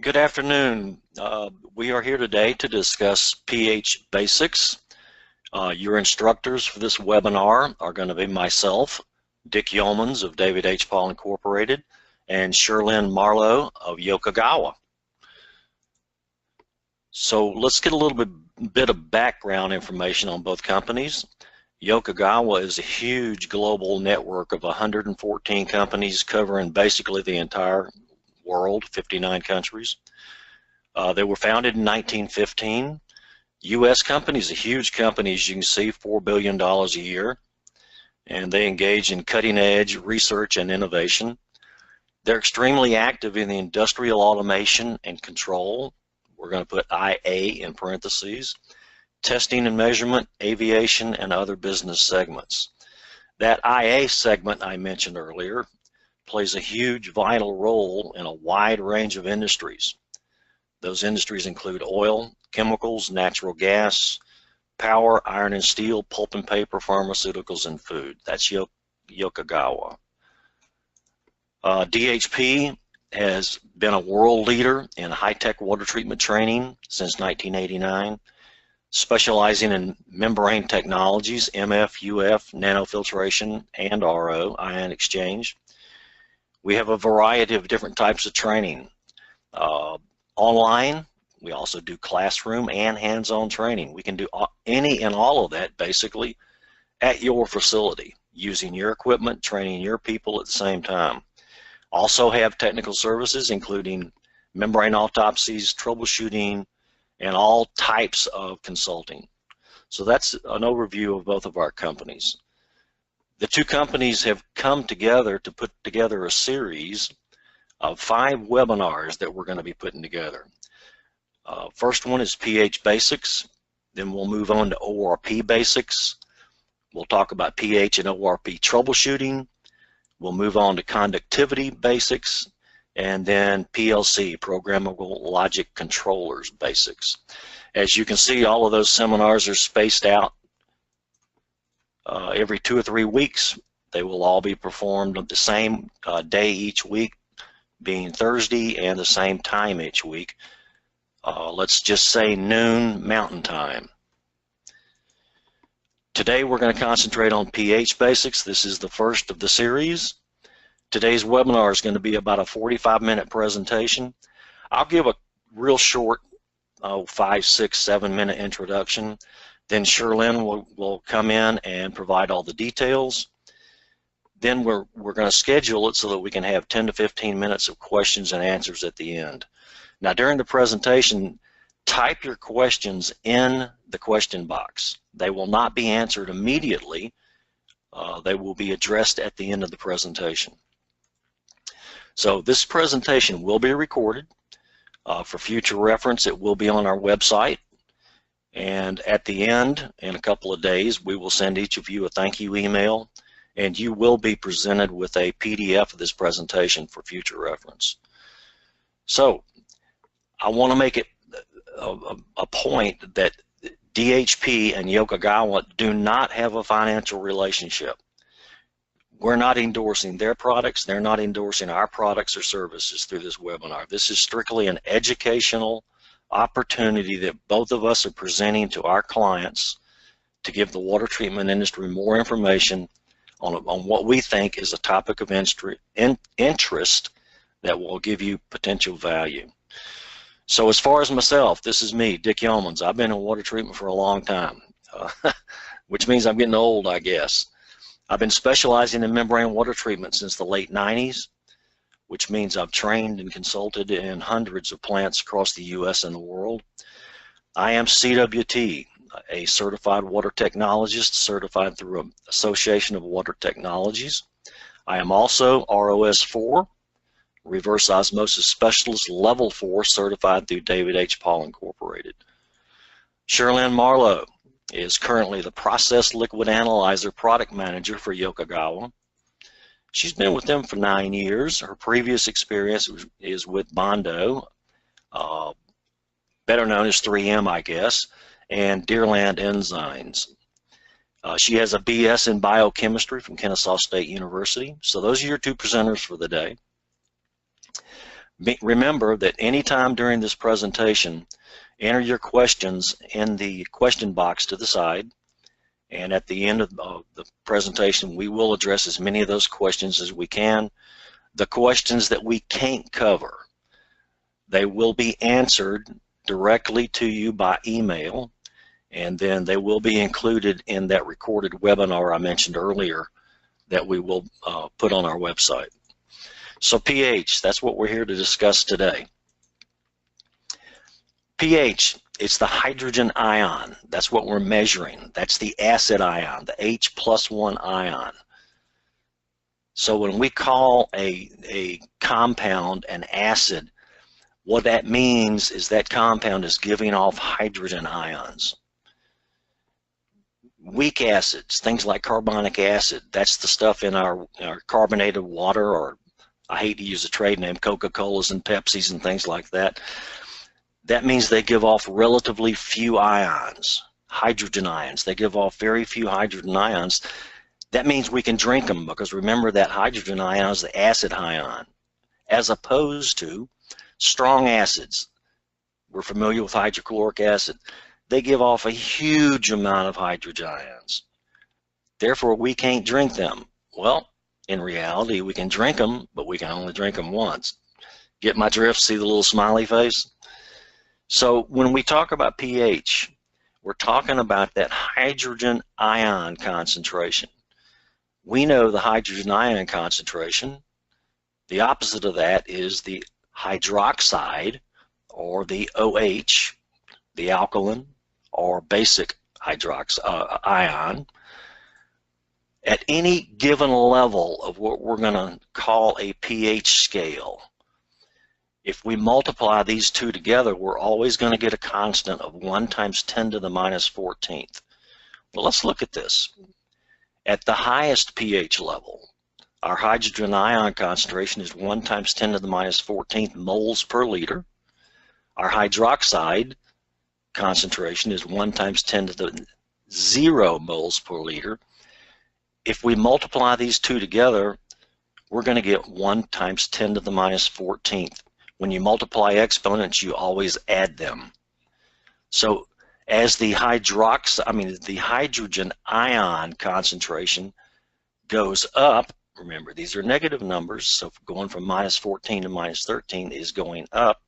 Good afternoon. We are here today to discuss pH basics. Your instructors for this webinar are going to be myself, Dick Yeomans of David H. Paul Incorporated, and Sherlyn Marlowe of Yokogawa. So let's get a little bit of background information on both companies. Yokogawa is a huge global network of 114 companies covering basically the entire world, 59 countries. They were founded in 1915. U.S. companies, a huge company, as you can see, $4 billion a year, and they engage in cutting-edge research and innovation. They're extremely active in the industrial automation and control. We're going to put IA in parentheses, testing and measurement, aviation, and other business segments. That IA segment I mentioned earlier plays a huge vital role in a wide range of industries. Those industries include oil, chemicals, natural gas, power, iron and steel, pulp and paper, pharmaceuticals, and food. That's Yokogawa. DHP has been a world leader in high-tech water treatment training since 1989, specializing in membrane technologies, MF, UF, nanofiltration, and RO, ion exchange. We have a variety of different types of training. Online, we also do classroom and hands-on training. We can do any and all of that basically at your facility, using your equipment, training your people at the same time. Also have technical services including membrane autopsies, troubleshooting, and all types of consulting. So that's an overview of both of our companies. The two companies have come together to put together a series of 5 webinars that we're going to be putting together. First one is pH basics, then we'll move on to ORP basics. We'll talk about pH and ORP troubleshooting. We'll move on to conductivity basics, and then PLC, programmable logic controllers basics. As you can see, all of those seminars are spaced out every 2 or 3 weeks. They will all be performed on the same day each week, being Thursday, and the same time each week. Let's just say noon Mountain Time. Today we're going to concentrate on pH basics. This is the first of the series. Today's webinar is going to be about a 45-minute presentation. I'll give a real short 5, 6, 7-minute introduction. Then Sherlyn will come in and provide all the details. Then we're going to schedule it so that we can have 10 to 15 minutes of questions and answers at the end. Now during the presentation, type your questions in the question box. They will not be answered immediately. They will be addressed at the end of the presentation. So this presentation will be recorded. For future reference, it will be on our website. And at the end, in a couple of days, we will send each of you a thank you email, and you will be presented with a PDF of this presentation for future reference. So I want to make it a point that DHP and Yokogawa do not have a financial relationship. We're not endorsing their products. They're not endorsing our products or services through this webinar. This is strictly an educational opportunity that both of us are presenting to our clients to give the water treatment industry more information on what we think is a topic of interest that will give you potential value. So as far as myself, this is me, Dick Yeomans. I've been in water treatment for a long time, which means I'm getting old, I guess. I've been specializing in membrane water treatment since the late 90s, which means I've trained and consulted in hundreds of plants across the U.S. and the world. I am CWT, a certified water technologist, certified through an Association of Water Technologies. I am also ROS4, Reverse Osmosis Specialist Level 4, certified through David H. Paul Incorporated. Sherlyn Marlowe is currently the Process Liquid Analyzer Product Manager for Yokogawa. She's been with them for 9 years. Her previous experience is with Bondo, better known as 3M, I guess, and Deerland Enzymes. She has a BS in biochemistry from Kennesaw State University. So those are your 2 presenters for the day. Remember that anytime during this presentation, enter your questions in the question box to the side, and at the end of the presentation we will address as many of those questions as we can. The questions that we can't cover, they will be answered directly to you by email, and then they will be included in that recorded webinar I mentioned earlier that we will put on our website. So pH, that's what we're here to discuss today. pH, it's the hydrogen ion. That's what we're measuring. That's the acid ion, the H+1 ion. So when we call a compound an acid, what that means is that compound is giving off hydrogen ions. Weak acids, things like carbonic acid, that's the stuff in our carbonated water, or I hate to use a trade name, Coca-Colas and Pepsis and things like that. That means they give off relatively few ions, hydrogen ions. They give off very few hydrogen ions. That means we can drink them, because remember that hydrogen ion is the acid ion, as opposed to strong acids. We're familiar with hydrochloric acid. They give off a huge amount of hydrogen ions. Therefore, we can't drink them. Well, in reality, we can drink them, but we can only drink them once. Get my drift? See the little smiley face? So when we talk about pH, we're talking about that hydrogen ion concentration. We know the hydrogen ion concentration. The opposite of that is the hydroxide, or the OH, the alkaline or basic ion. At any given level of what we're going to call a pH scale, if we multiply these two together, we're always going to get a constant of 1 × 10⁻14th. Well, let's look at this. At the highest pH level, our hydrogen ion concentration is 1 × 10⁻14th moles per liter. Our hydroxide concentration is 1 × 10⁻0 moles per liter. If we multiply these two together, we're going to get 1 × 10⁻14th. When you multiply exponents, you always add them. So as the hydrogen ion concentration goes up, remember these are negative numbers, so going from -14 to -13 is going up,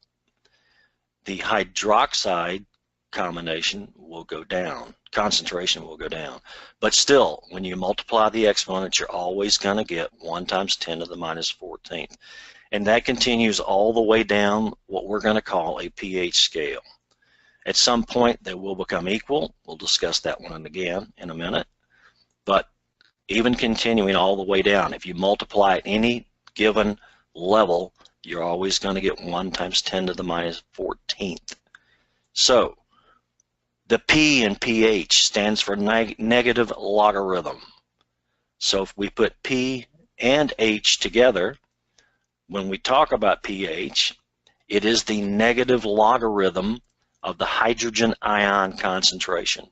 the hydroxide combination will go down, concentration will go down. But still, when you multiply the exponents, you're always going to get 1 × 10⁻14th. And that continues all the way down what we're going to call a pH scale. At some point, they will become equal. We'll discuss that one again in a minute. But even continuing all the way down, if you multiply at any given level, you're always going to get 1 × 10⁻14th. So the P in pH stands for negative logarithm. So if we put P and H together, when we talk about pH, it is the negative logarithm of the hydrogen ion concentration.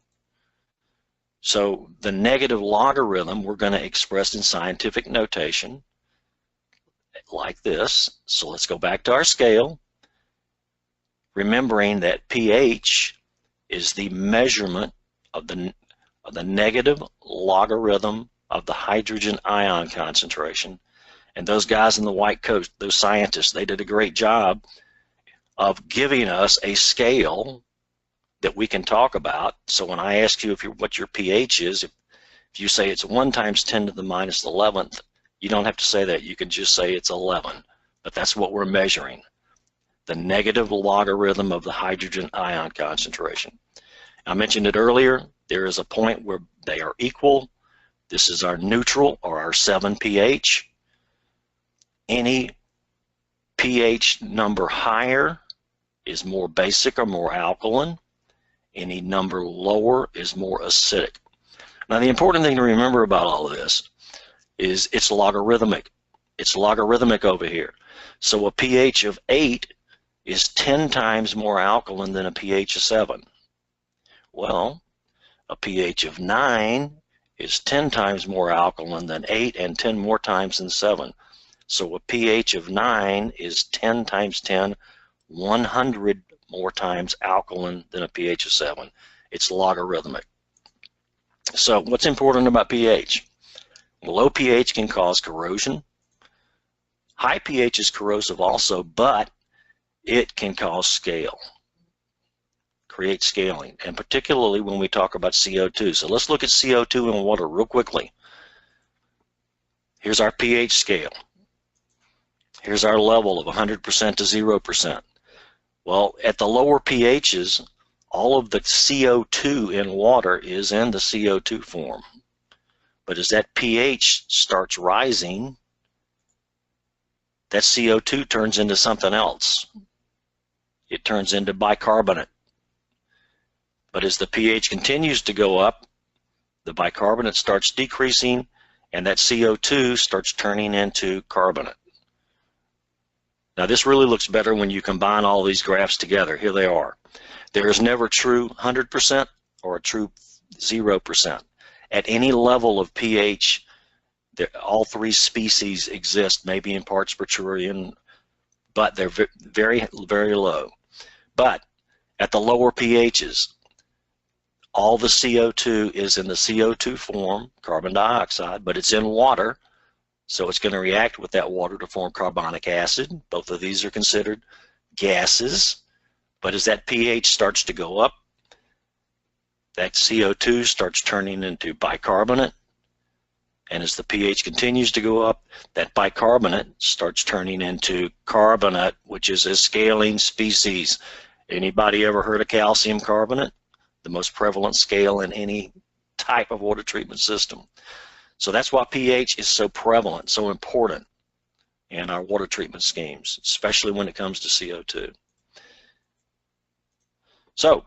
So the negative logarithm we're going to express in scientific notation like this. So let's go back to our scale, remembering that pH is the measurement of the negative logarithm of the hydrogen ion concentration. And those guys in the white coat, those scientists, they did a great job of giving us a scale that we can talk about. So when I ask you what your pH is, if you say it's 1 × 10⁻11th, you don't have to say that. You can just say it's 11. But that's what we're measuring, the negative logarithm of the hydrogen ion concentration. I mentioned it earlier. There is a point where they are equal. This is our neutral, or our 7 pH. Any pH number higher is more basic or more alkaline. Any number lower is more acidic. Now the important thing to remember about all of this is it's logarithmic. It's logarithmic over here. So a pH of 8 is 10 times more alkaline than a pH of 7. Well, a pH of 9 is 10 times more alkaline than 8 and 10 more times than 7. So a pH of 9 is 10 times 10, 100 more times alkaline than a pH of 7. It's logarithmic. So what's important about pH? Low pH can cause corrosion. High pH is corrosive also, but it can cause scale, create scaling, and particularly when we talk about CO2. So let's look at CO2 in water real quickly. Here's our pH scale. Here's our level of 100% to 0%. Well, at the lower pHs, all of the CO2 in water is in the CO2 form. But as that pH starts rising, that CO2 turns into something else. It turns into bicarbonate. But as the pH continues to go up, the bicarbonate starts decreasing, and that CO2 starts turning into carbonate. Now this really looks better when you combine all these graphs together. Here they are. There is never true 100% or a true 0%. At any level of pH, all three species exist, maybe in parts per trillion, but they're very, very low. But at the lower pHs, all the CO2 is in the CO2 form, carbon dioxide, but it's in water, so it's going to react with that water to form carbonic acid. Both of these are considered gases, but as that pH starts to go up, that CO2 starts turning into bicarbonate, and as the pH continues to go up, that bicarbonate starts turning into carbonate, which is a scaling species. Anybody ever heard of calcium carbonate? The most prevalent scale in any type of water treatment system. So that's why pH is so prevalent, so important in our water treatment schemes, especially when it comes to CO2. So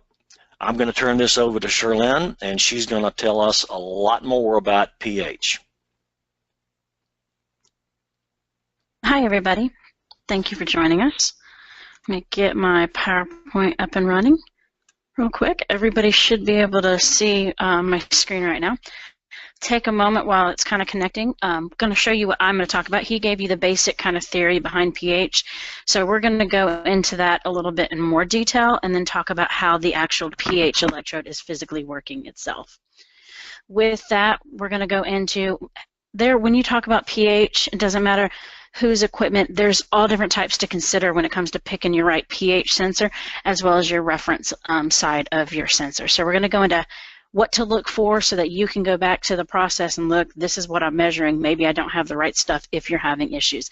I'm going to turn this over to Sherlyn, and she's going to tell us a lot more about pH. Hi, everybody. Thank you for joining us. Let me get my PowerPoint up and running real quick. Everybody should be able to see my screen right now. Take a moment while it's kind of connecting. I'm going to show you what I'm going to talk about. He gave you the basic kind of theory behind pH. So we're going to go into that a little bit in more detail and then talk about how the actual pH electrode is physically working itself. With that, we're going to go into there. When you talk about pH, it doesn't matter whose equipment, there's all different types to consider when it comes to picking your right pH sensor as well as your reference side of your sensor. So we're going to go into what to look for so that you can go back to the process and look, this is what I'm measuring. Maybe I don't have the right stuff if you're having issues.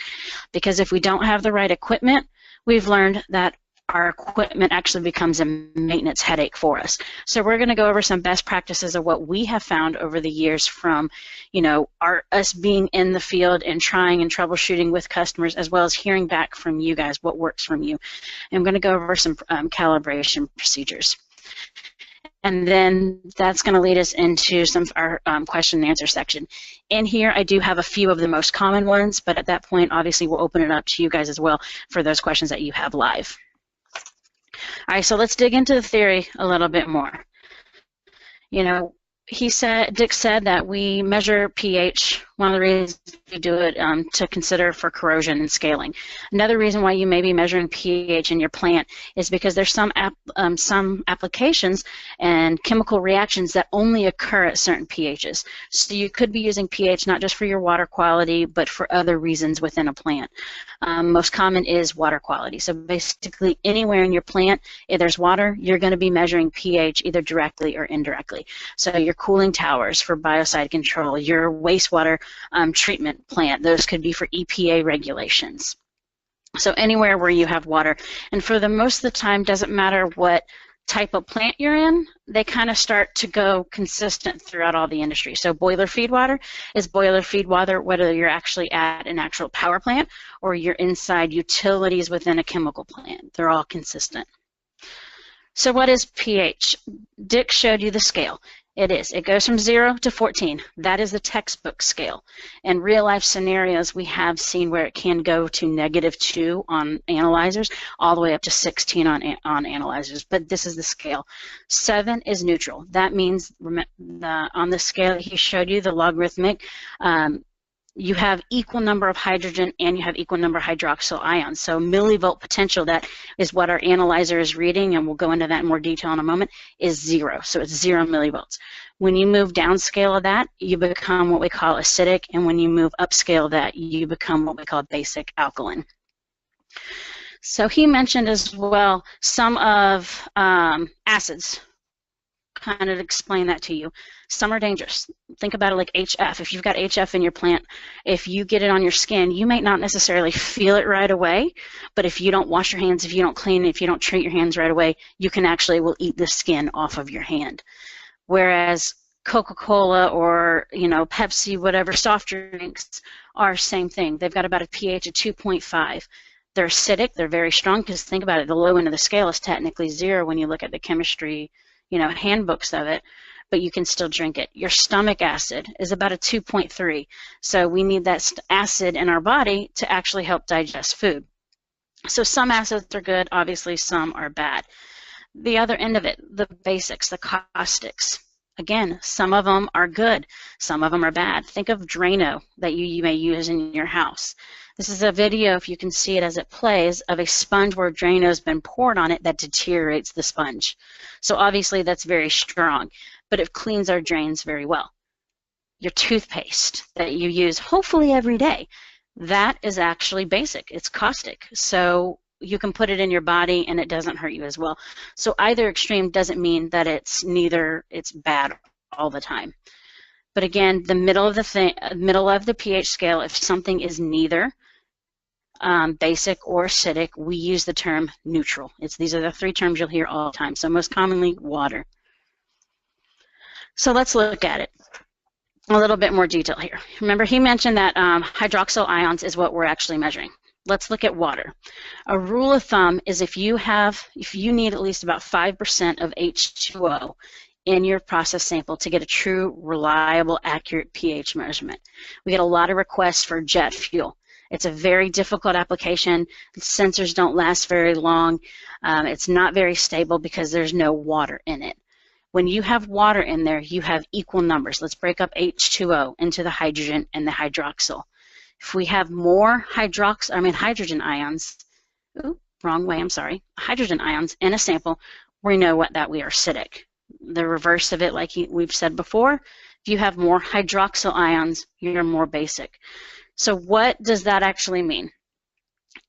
Because if we don't have the right equipment, we've learned that our equipment actually becomes a maintenance headache for us. So we're going to go over some best practices of what we have found over the years from, you know, us being in the field and trying and troubleshooting with customers, as well as hearing back from you guys what works from you. And I'm going to go over some calibration procedures. And then that's going to lead us into some of our question and answer section. In here, I do have a few of the most common ones, but at that point, obviously, we'll open it up to you guys as well for those questions that you have live. All right, so let's dig into the theory a little bit more. You know, Dick said that we measure pH. One of the reasons we do it to consider for corrosion and scaling. Another reason why you may be measuring pH in your plant is because there's some applications and chemical reactions that only occur at certain pHs. So you could be using pH not just for your water quality, but for other reasons within a plant. Most common is water quality. So basically anywhere in your plant, if there's water, you're going to be measuring pH either directly or indirectly. So your cooling towers for biocide control, your wastewater treatment plant, those could be for EPA regulations. So anywhere where you have water. And for the most of the time, doesn't matter what type of plant you're in, they kind of start to go consistent throughout all the industry. So boiler feed water is boiler feed water whether you're actually at an actual power plant or you're inside utilities within a chemical plant. They're all consistent. So what is pH? Dick showed you the scale. It goes from 0 to 14. That is the textbook scale. In real life scenarios, we have seen where it can go to -2 on analyzers, all the way up to 16 on analyzers, but this is the scale. 7 is neutral. That means on the scale he showed you, the logarithmic, you have equal number of hydrogen and you have equal number of hydroxyl ions. So millivolt potential, that is what our analyzer is reading, and we'll go into that in more detail in a moment, is 0. So it's 0 millivolts. When you move downscale of that, you become what we call acidic, and when you move upscale of that, you become what we call basic alkaline. So he mentioned as well some of acids. Kind of explain that to you. Some are dangerous. Think about it like HF. If you've got HF in your plant, if you get it on your skin, you may not necessarily feel it right away, but if you don't wash your hands, if you don't clean, if you don't treat your hands right away, you can actually will eat the skin off of your hand. Whereas Coca-Cola or, you know, Pepsi, whatever, soft drinks are same thing. They've got about a pH of 2.5. They're acidic, they're very strong, because think about it, the low end of the scale is technically 0 when you look at the chemistry, you know, handbooks of it, but you can still drink it. Your stomach acid is about a 2.3, so we need that acid in our body to actually help digest food. So some acids are good, obviously some are bad. The other end of it, the basics, the caustics. Again, some of them are good, some of them are bad. Think of Drano that you may use in your house. This is a video, if you can see it as it plays, of a sponge where Drano's been poured on it that deteriorates the sponge. So obviously that's very strong, but it cleans our drains very well. Your toothpaste that you use hopefully every day, that is actually basic. It's caustic. So you can put it in your body and it doesn't hurt you as well. So either extreme doesn't mean that it's bad all the time. But again, the middle of the pH scale, if something is neither basic or acidic, we use the term neutral. These are the 3 terms you'll hear all the time. So most commonly, water. So let's look at it a little bit more detail here. Remember, he mentioned that hydroxyl ions is what we're actually measuring. Let's look at water. A rule of thumb is if you need at least about 5% of H2O in your process sample to get a true, reliable, accurate pH measurement. We get a lot of requests for jet fuel. It's a very difficult application. The sensors don't last very long. It's not very stable because there's no water in it. When you have water in there, you have equal numbers. Let's break up H2O into the hydrogen and the hydroxyl. If we have more hydrogen ions, hydrogen ions in a sample, we know that we are acidic. The reverse of it, like we've said before, if you have more hydroxyl ions, you're more basic. So what does that actually mean?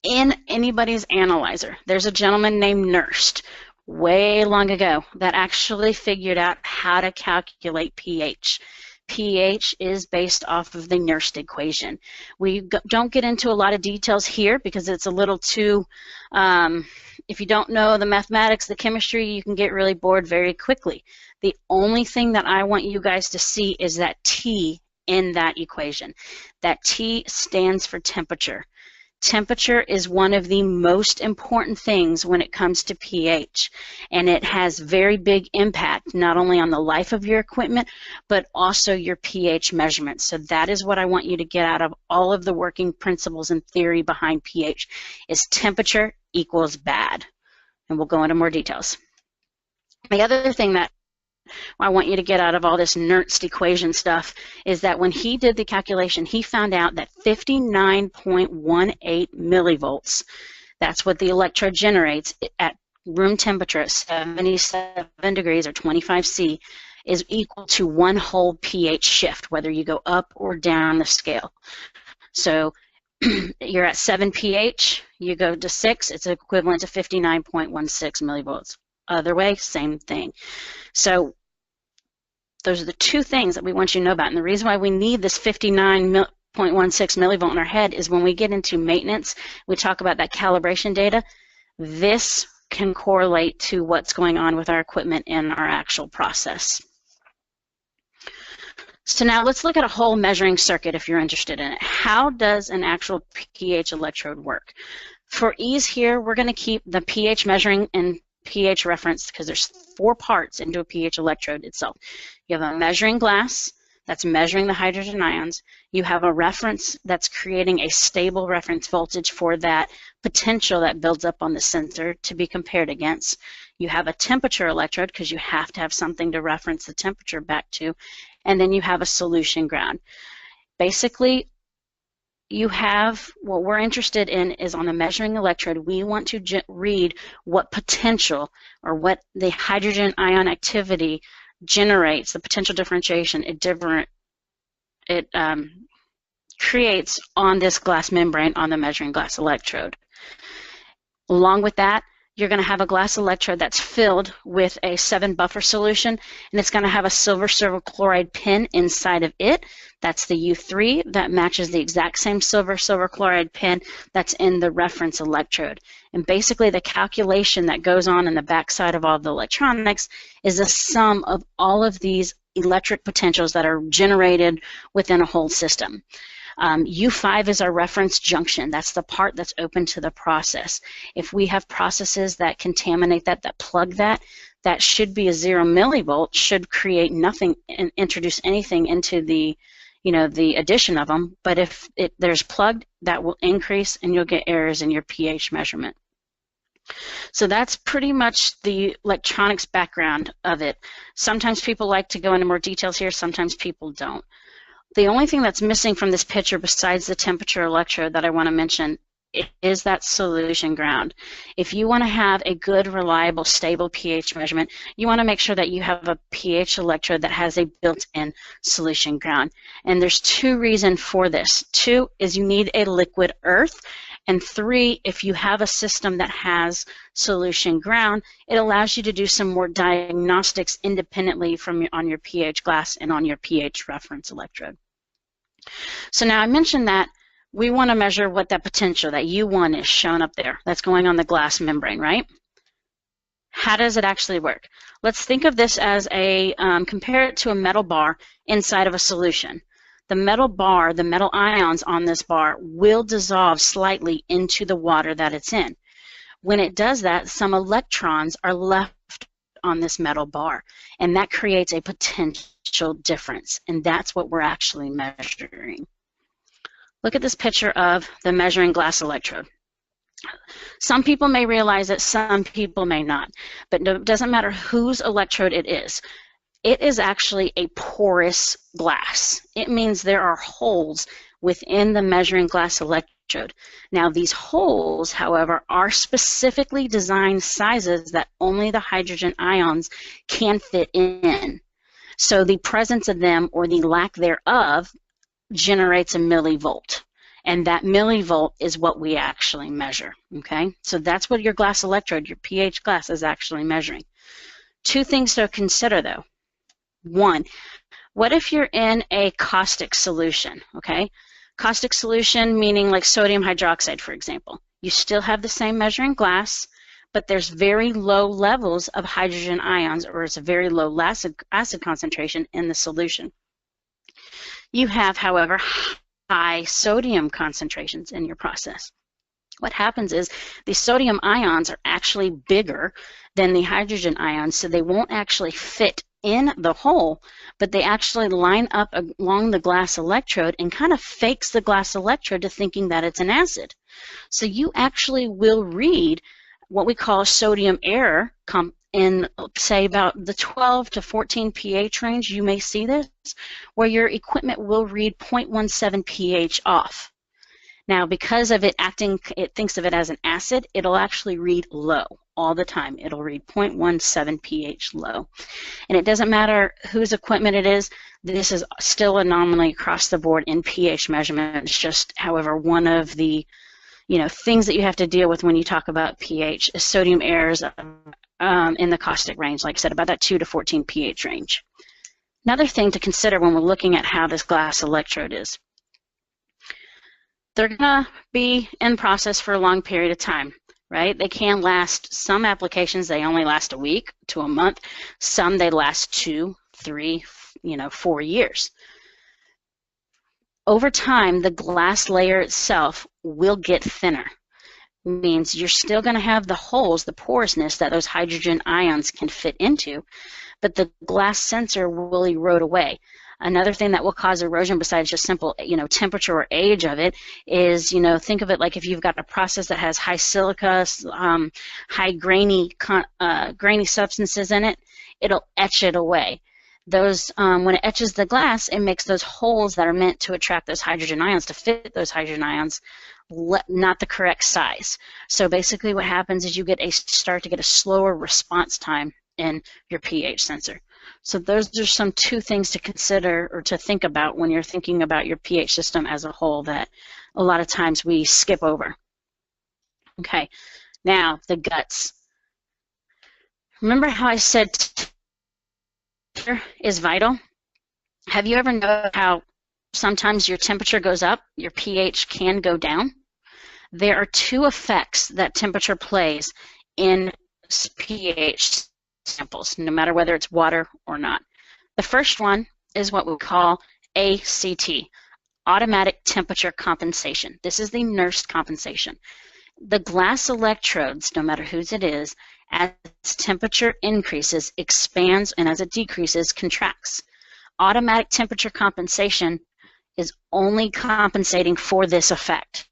In anybody's analyzer, there's a gentleman named Nernst, way long ago, that actually figured out how to calculate pH. pH is based off of the Nernst equation. We don't get into a lot of details here because it's a little too, if you don't know the mathematics, the chemistry, you can get really bored very quickly. The only thing that I want you guys to see is that T in that equation. That T stands for temperature. Temperature is one of the most important things when it comes to pH, and it has very big impact not only on the life of your equipment but also your pH measurement. So that is what I want you to get out of all of the working principles and theory behind pH, is temperature equals bad. And we'll go into more details. The other thing that I want you to get out of all this Nernst equation stuff is that when he did the calculation, he found out that 59.18 millivolts, that's what the electrode generates at room temperature at 77 degrees or 25 C, is equal to 1 whole pH shift, whether you go up or down the scale. So you're at 7 pH, you go to 6, it's equivalent to 59.16 millivolts. Other way, same thing. So those are the 2 things that we want you to know about. And the reason why we need this 59.16 millivolt in our head is when we get into maintenance, we talk about that calibration data, this can correlate to what's going on with our equipment in our actual process. So now let's look at a whole measuring circuit if you're interested in it. How does an actual pH electrode work? For ease here, we're going to keep the pH measuring and pH reference because there's 4 parts into a pH electrode itself. You have a measuring glass that's measuring the hydrogen ions. You have a reference that's creating a stable reference voltage for that potential that builds up on the sensor to be compared against. You have a temperature electrode because you have to have something to reference the temperature back to. And then you have a solution ground. Basically, you have, what we're interested in is on the measuring electrode, we want to read what potential or what the hydrogen ion activity generates, the potential differentiation it creates on this glass membrane on the measuring glass electrode. Along with that, you're going to have a glass electrode that's filled with a 7-buffer solution, and it's going to have a silver chloride pin inside of it. That's the U3 that matches the exact same silver chloride pin that's in the reference electrode. And basically the calculation that goes on in the backside of all the electronics is the sum of all of these electric potentials that are generated within a whole system. U5 is our reference junction. That's the part that's open to the process. If we have processes that contaminate that plug that should be a 0 millivolt, should create nothing and introduce anything into the, the addition of them. But if there's plugged, that will increase and you'll get errors in your pH measurement. So that's pretty much the electronics background of it. Sometimes people like to go into more details here, sometimes people don't. The only thing that's missing from this picture besides the temperature electrode that I want to mention is that solution ground. If you want to have a good, reliable, stable pH measurement, you want to make sure that you have a pH electrode that has a built-in solution ground. And there's 2 reasons for this. 2 is you need a liquid earth. And 3, if you have a system that has solution ground, it allows you to do some more diagnostics independently from on your pH glass and on your pH reference electrode. So now I mentioned that we want to measure what that potential, that U1 is shown up there, that's going on the glass membrane, right? How does it actually work? Let's think of this as compare it to a metal bar inside of a solution. The metal bar, the metal ions on this bar will dissolve slightly into the water that it's in. When it does that, some electrons are left on this metal bar, and that creates a potential difference, and that's what we're actually measuring. Look at this picture of the measuring glass electrode. Some people may realize it, some people may not, but it doesn't matter whose electrode it is. It is actually a porous glass. It means there are holes within the measuring glass electrode. Now these holes, however, are specifically designed sizes that only the hydrogen ions can fit in. So the presence of them or the lack thereof generates a millivolt. And that millivolt is what we actually measure, okay? So that's what your glass electrode, your pH glass, is actually measuring. 2 things to consider though. 1, what if you're in a caustic solution, okay? Caustic solution meaning like sodium hydroxide, for example. You still have the same measuring glass, but there's very low levels of hydrogen ions, or it's a very low acid concentration in the solution. You have, however, high sodium concentrations in your process. What happens is the sodium ions are actually bigger than the hydrogen ions, so they won't actually fit in the hole, but they actually line up along the glass electrode and kind of fakes the glass electrode to thinking that it's an acid. So you actually will read what we call sodium error in, say, about the 12 to 14 pH range. You may see this, where your equipment will read 0.17 pH off. Now, because of it thinks of it as an acid, it'll actually read low all the time. It'll read 0.17 pH low. And it doesn't matter whose equipment it is, this is still an anomaly across the board in pH measurement. It's just, however, one of the things that you have to deal with when you talk about pH is sodium errors in the caustic range, like I said, about that 2 to 14 pH range. Another thing to consider when we're looking at how this glass electrode is, they're going to be in process for a long period of time, right? They can last, some applications, they only last a week to a month. Some, they last 2, 3, 4 years. Over time, the glass layer itself will get thinner. It means you're still going to have the holes, the porousness that those hydrogen ions can fit into, but the glass sensor will erode away. Another thing that will cause erosion besides just simple, temperature or age of it is, think of it like if you've got a process that has high silica, high grainy substances in it, it'll etch it away. those when it etches the glass, it makes those holes that are meant to attract those hydrogen ions, to fit those hydrogen ions, not the correct size. So basically what happens is you start to get a slower response time in your pH sensor. So those are some two things to consider or to think about when you're thinking about your pH system as a whole that a lot of times we skip over. Okay, now the guts. Remember how I said temperature is vital? Have you ever noticed how sometimes your temperature goes up, your pH can go down? There are two effects that temperature plays in pH samples, no matter whether it's water or not. The first one is what we call ACT, automatic temperature compensation. This is the nurse compensation. The glass electrodes, no matter whose it is, as temperature increases, expands, and as it decreases, contracts. Automatic temperature compensation is only compensating for this effect.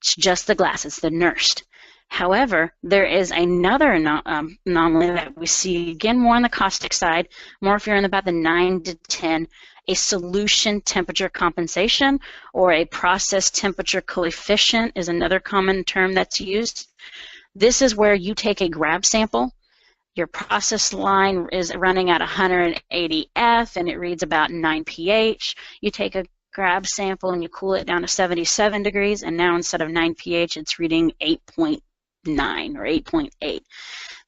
It's just the glass, it's the nursed. However, there is another anomaly that we see, again, more on the caustic side, more if you're in about the 9 to 10, a solution temperature compensation, or a process temperature coefficient is another common term that's used. This is where you take a grab sample. Your process line is running at 180 F and it reads about 9 pH. You take a grab sample and you cool it down to 77 degrees, and now instead of 9 pH, it's reading 8.9 or 8.8.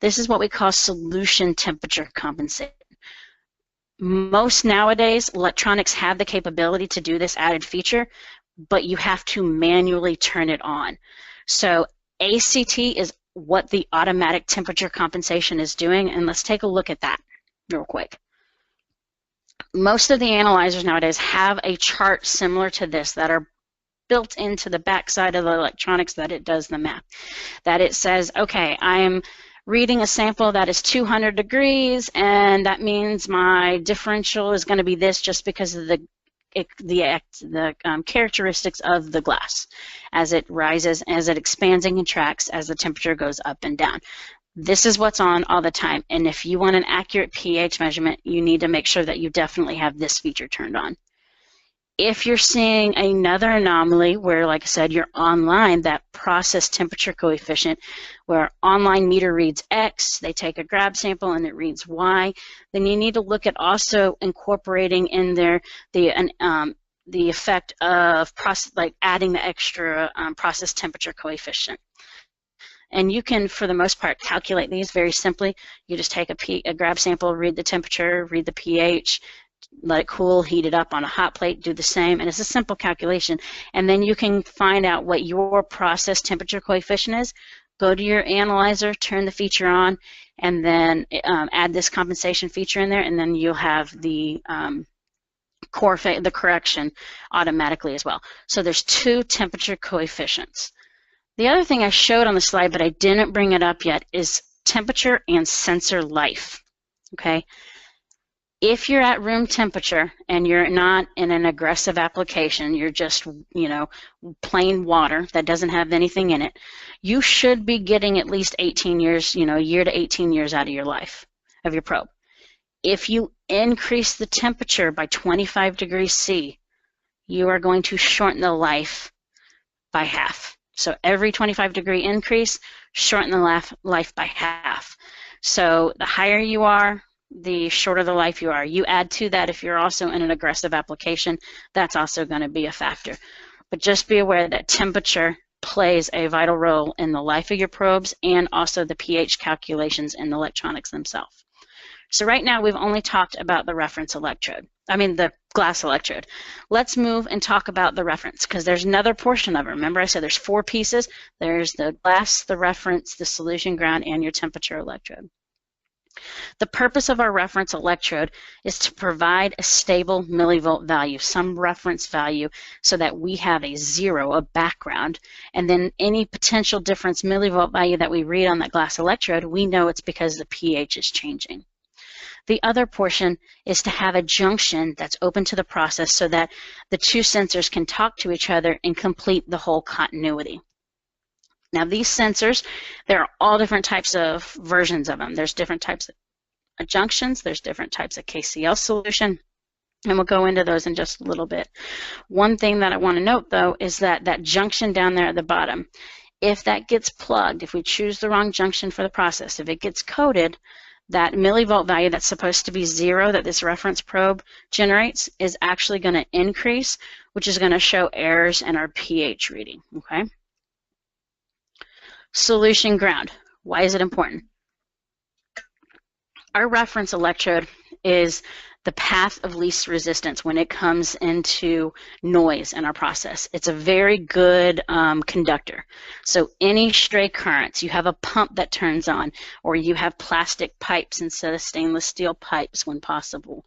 This is what we call solution temperature compensation. Most nowadays, electronics have the capability to do this added feature, but you have to manually turn it on. So ACT is what the automatic temperature compensation is doing, and let's take a look at that real quick. Most of the analyzers nowadays have a chart similar to this that are built into the backside of the electronics that it does the math. That it says, okay, I am reading a sample that is 200 degrees, and that means my differential is going to be this just because of the characteristics of the glass as it rises, as it expands and contracts, as the temperature goes up and down. This is what's on all the time, and if you want an accurate pH measurement, you need to make sure that you definitely have this feature turned on. If you're seeing another anomaly where, like I said, you're online, that process temperature coefficient, where online meter reads X, they take a grab sample and it reads Y, then you need to look at also incorporating in there the effect of like adding the extra process temperature coefficient. And you can, for the most part, calculate these very simply. You just take a grab sample, read the temperature, read the pH, let it cool, heat it up on a hot plate, do the same, and it's a simple calculation. And then you can find out what your process temperature coefficient is, go to your analyzer, turn the feature on, and then add this compensation feature in there, and then you'll have the correction automatically as well. So there's two temperature coefficients. The other thing I showed on the slide, but I didn't bring it up yet, is temperature and sensor life. Okay? If you're at room temperature and you're not in an aggressive application, you're just, plain water that doesn't have anything in it, you should be getting at least 18 years, a year to 18 years out of your life, of your probe. If you increase the temperature by 25 degrees C, you are going to shorten the life by half. So every 25 degree increase, shorten the life by half. So the higher you are, the shorter the life you are. You add to that if you're also in an aggressive application, that's also going to be a factor. But just be aware that temperature plays a vital role in the life of your probes and also the pH calculations in the electronics themselves. So right now we've only talked about the reference electrode. The glass electrode. Let's move and talk about the reference, because there's another portion of it. Remember I said there's 4 pieces. There's the glass, the reference, the solution ground, and your temperature electrode. The purpose of our reference electrode is to provide a stable millivolt value, some reference value, so that we have a 0, a background, and then any potential difference millivolt value that we read on that glass electrode, we know it's because the pH is changing. The other portion is to have a junction that's open to the process so that the two sensors can talk to each other and complete the whole continuity. Now these sensors, there are all different types of versions of them. There's different types junctions, there's different types of KCl solution, and we'll go into those in just a little bit. One thing that I want to note, though, is that that junction down there at the bottom, if that gets plugged, if we choose the wrong junction for the process, if it gets coded, that millivolt value that's supposed to be 0 that this reference probe generates is actually going to increase, which is going to show errors in our pH reading, okay? Solution ground. Why is it important? Our reference electrode is the path of least resistance when it comes into noise in our process. It's a very good conductor. So any stray currents, you have a pump that turns on, or you have plastic pipes instead of stainless steel pipes when possible.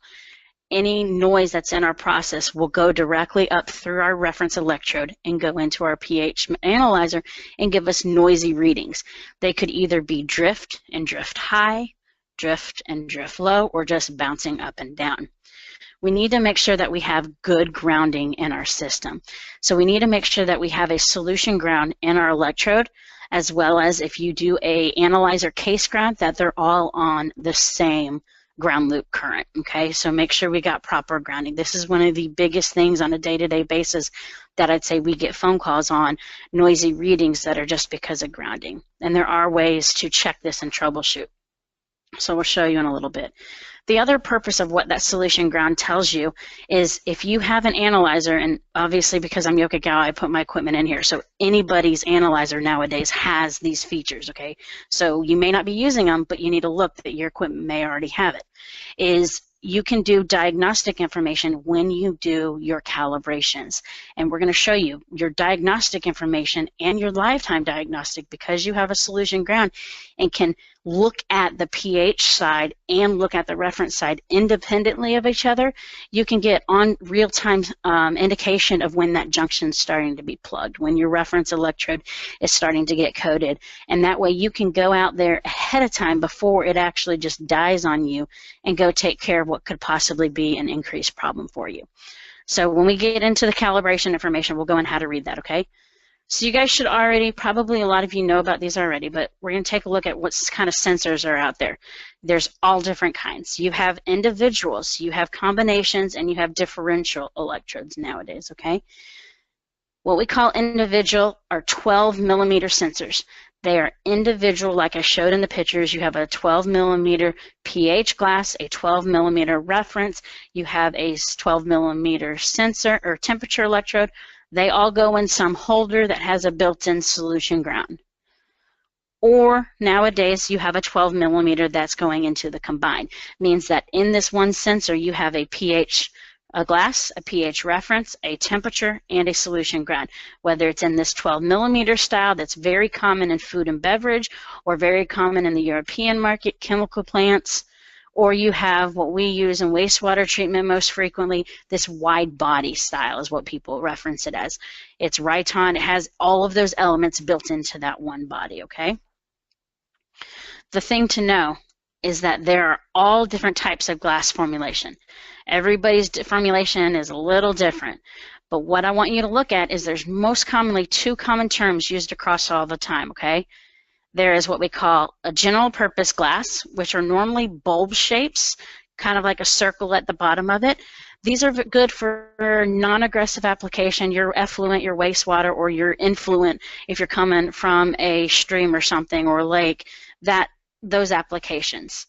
Any noise that's in our process will go directly up through our reference electrode and go into our pH analyzer and give us noisy readings. They could either be drift and drift high, drift and drift low, or just bouncing up and down. We need to make sure that we have good grounding in our system. So we need to make sure that we have a solution ground in our electrode, as well as if you do a analyzer case ground, that they're all on the same ground loop current, okay? So make sure we got proper grounding. This is one of the biggest things on a day-to-day basis that I'd say we get phone calls on, noisy readings that are just because of grounding. And there are ways to check this and troubleshoot. So we'll show you in a little bit. The other purpose of what that solution ground tells you is if you have an analyzer, and obviously because I'm Yokogawa, I put my equipment in here, so anybody's analyzer nowadays has these features, okay? So you may not be using them, but you need to look that your equipment may already have it, is you can do diagnostic information when you do your calibrations. And we're going to show you your diagnostic information and your lifetime diagnostic because you have a solution ground and can look at the pH side and look at the reference side independently of each other. You can get on real-time indication of when that junction is starting to be plugged, when your reference electrode is starting to get coded. And that way you can go out there ahead of time before it actually just dies on you and go take care of what could possibly be an increased problem for you. So when we get into the calibration information, we'll go on how to read that, okay? So you guys should already, probably a lot of you know about these already, but we're going to take a look at what kind of sensors are out there. There's all different kinds. You have individuals, you have combinations, and you have differential electrodes nowadays, okay? What we call individual are 12 millimeter sensors. They are individual, like I showed in the pictures. You have a 12 millimeter pH glass, a 12 millimeter reference, you have a 12 millimeter sensor or temperature electrode. They all go in some holder that has a built-in solution ground. Or nowadays you have a 12 millimeter that's going into the combined. Means that in this one sensor you have a pH glass, a pH reference, a temperature, and a solution ground. Whether it's in this 12 millimeter style that's very common in food and beverage or very common in the European market, chemical plants, or you have what we use in wastewater treatment most frequently, this wide body style is what people reference it as. It's Riton, it has all of those elements built into that one body, okay? The thing to know is that there are all different types of glass formulation. Everybody's formulation is a little different, but what I want you to look at is there's most commonly two common terms used across all the time, okay? There is what we call a general purpose glass, which are normally bulb shapes, kind of like a circle at the bottom of it. These are good for non-aggressive application, your effluent, your wastewater, or your influent if you're coming from a stream or something or a lake, those applications.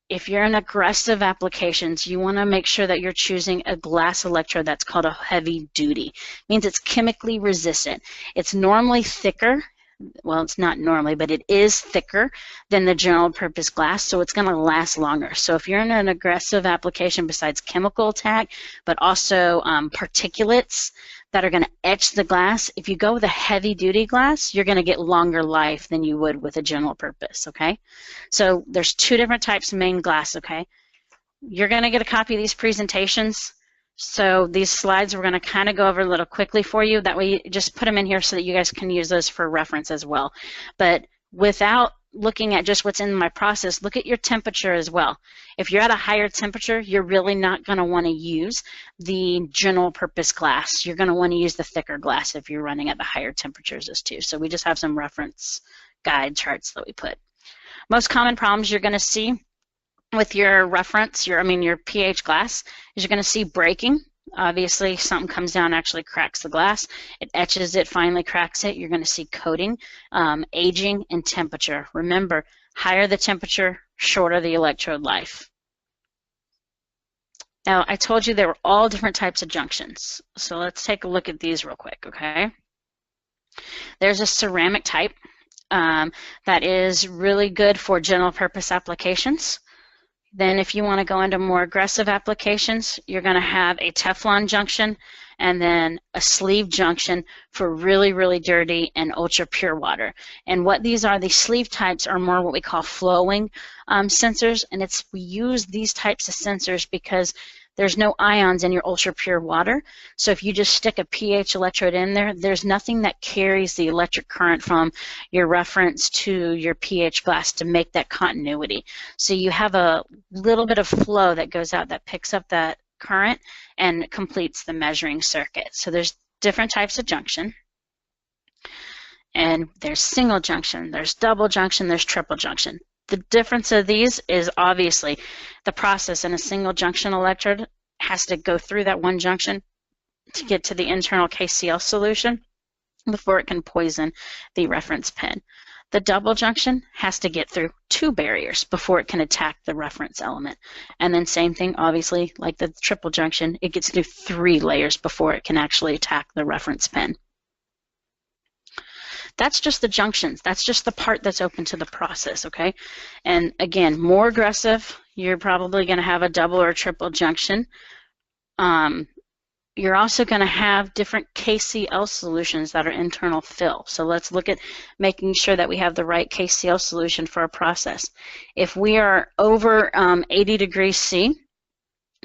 If you're in aggressive applications, you want to make sure that you're choosing a glass electrode that's called a heavy duty. It means it's chemically resistant. It's normally thicker. Well, it's not normally, but it is thicker than the general purpose glass, so it's going to last longer. So if you're in an aggressive application besides chemical attack, but also particulates that are going to etch the glass, if you go with a heavy duty glass, you're going to get longer life than you would with a general purpose, okay? So there's two different types of main glass, okay? You're going to get a copy of these presentations. So these slides we're going to kind of go over a little quickly for you. That way you just put them in here so that you guys can use those for reference as well. But without looking at just what's in my process, look at your temperature as well. If you're at a higher temperature, you're really not going to want to use the general purpose glass. You're going to want to use the thicker glass if you're running at the higher temperatures as too. So we just have some reference guide charts that we put. Most common problems you're going to see with your reference, your pH glass, is you're going to see breaking. Obviously, something comes down, actually cracks the glass. It etches it, finally cracks it. You're going to see coating, aging, and temperature. Remember, higher the temperature, shorter the electrode life. Now, I told you there were all different types of junctions. So let's take a look at these real quick, okay? There's a ceramic type that is really good for general purpose applications. Then if you want to go into more aggressive applications, you're going to have a Teflon junction and then a sleeve junction for really, really dirty and ultra pure water. And what these are, these sleeve types are more what we call flowing sensors, and we use these types of sensors because there's no ions in your ultra pure water. So if you just stick a pH electrode in there, there's nothing that carries the electric current from your reference to your pH glass to make that continuity. So you have a little bit of flow that goes out that picks up that current and completes the measuring circuit. So there's different types of junction. And there's single junction, there's double junction, there's triple junction. The difference of these is obviously the process in a single junction electrode has to go through that one junction to get to the internal KCl solution before it can poison the reference pin. The double junction has to get through two barriers before it can attack the reference element. And then same thing, obviously, like the triple junction, it gets through 3 layers before it can actually attack the reference pin. That's just the junctions. That's just the part that's open to the process, okay? And again, more aggressive, you're probably going to have a double or triple junction. You're also going to have different KCl solutions that are internal fill. So let's look at making sure that we have the right KCl solution for a process. If we are over 80 degrees C,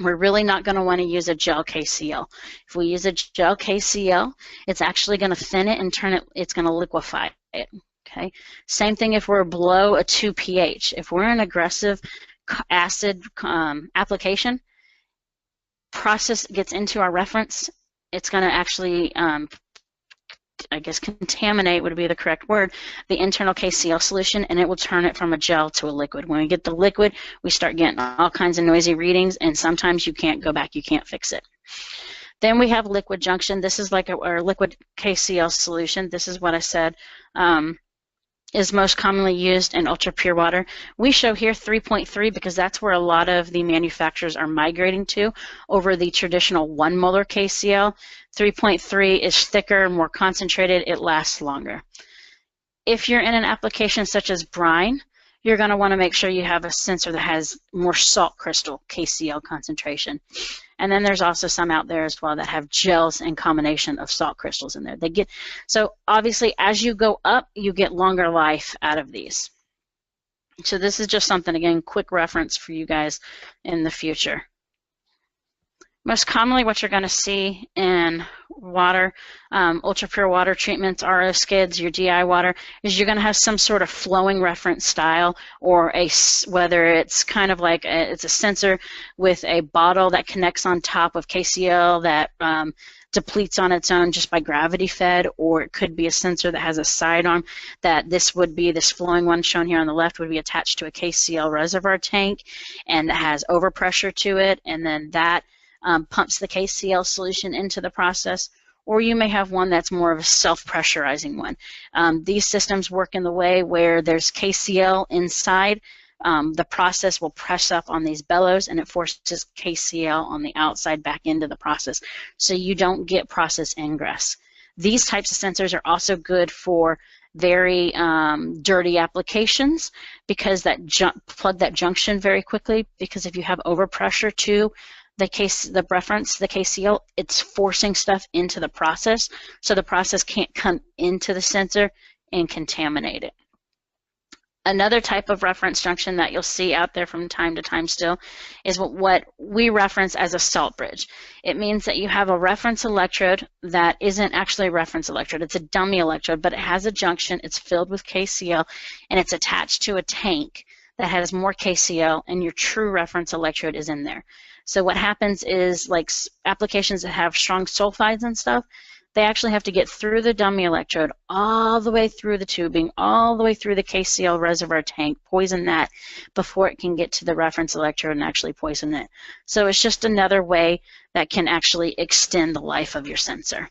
we're really not going to want to use a gel KCl. If we use a gel KCl, it's actually going to thin it and turn it, it's going to liquefy it. Okay. Same thing if we're below a 2 pH. If we're in aggressive acid application, process gets into our reference, it's going to actually, I guess contaminate would be the correct word, the internal KCl solution, and it will turn it from a gel to a liquid. When we get the liquid, we start getting all kinds of noisy readings, and sometimes you can't go back, you can't fix it. Then we have liquid junction. This is like our liquid KCl solution. This is what I said is most commonly used in ultra pure water. We show here 3.3 because that's where a lot of the manufacturers are migrating to over the traditional 1 molar KCl. 3.3 is thicker, more concentrated, it lasts longer. If you're in an application such as brine, you're going to want to make sure you have a sensor that has more salt crystal KCl concentration. And then there's also some out there as well that have gels and combination of salt crystals in there. So obviously as you go up, you get longer life out of these. So this is just something, again, quick reference for you guys in the future. Most commonly what you're going to see in water, ultra pure water treatments, RO skids, your DI water, is you're going to have some sort of flowing reference style, or whether it's kind of like it's a sensor with a bottle that connects on top of KCl that depletes on its own just by gravity fed, or it could be a sensor that has a sidearm that this flowing one shown here on the left would be attached to a KCl reservoir tank and that has overpressure to it, and then that pumps the KCl solution into the process. Or you may have one that's more of a self-pressurizing one. These systems work in the way where there's KCl inside. The process will press up on these bellows and it forces KCl on the outside back into the process, so you don't get process ingress. These types of sensors are also good for very dirty applications because plug that junction very quickly, because if you have overpressure to the reference, the KCl, it's forcing stuff into the process, so the process can't come into the sensor and contaminate it. Another type of reference junction that you'll see out there from time to time still is what we reference as a salt bridge. It means that you have a reference electrode that isn't actually a reference electrode. It's a dummy electrode, but it has a junction, it's filled with KCl, and it's attached to a tank that has more KCl, and your true reference electrode is in there. So what happens is, like applications that have strong sulfides and stuff, They actually have to get through the dummy electrode, all the way through the tubing, all the way through the KCl reservoir tank, poison that before it can get to the reference electrode and actually poison it. So it's just another way that can actually extend the life of your sensor.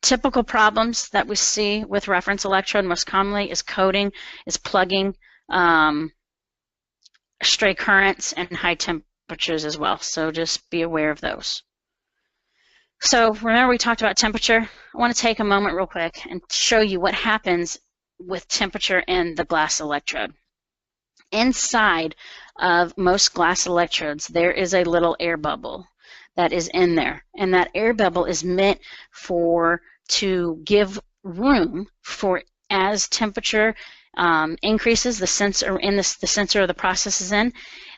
Typical problems that we see with reference electrode most commonly is coding, is plugging, stray currents, and high temperatures as well. So just be aware of those. So remember we talked about temperature. I want to take a moment real quick and show you what happens with temperature in the glass electrode. Inside of most glass electrodes, there is a little air bubble that is in there. And that air bubble is meant to give room for, as temperature increases, the sensor of the process is in,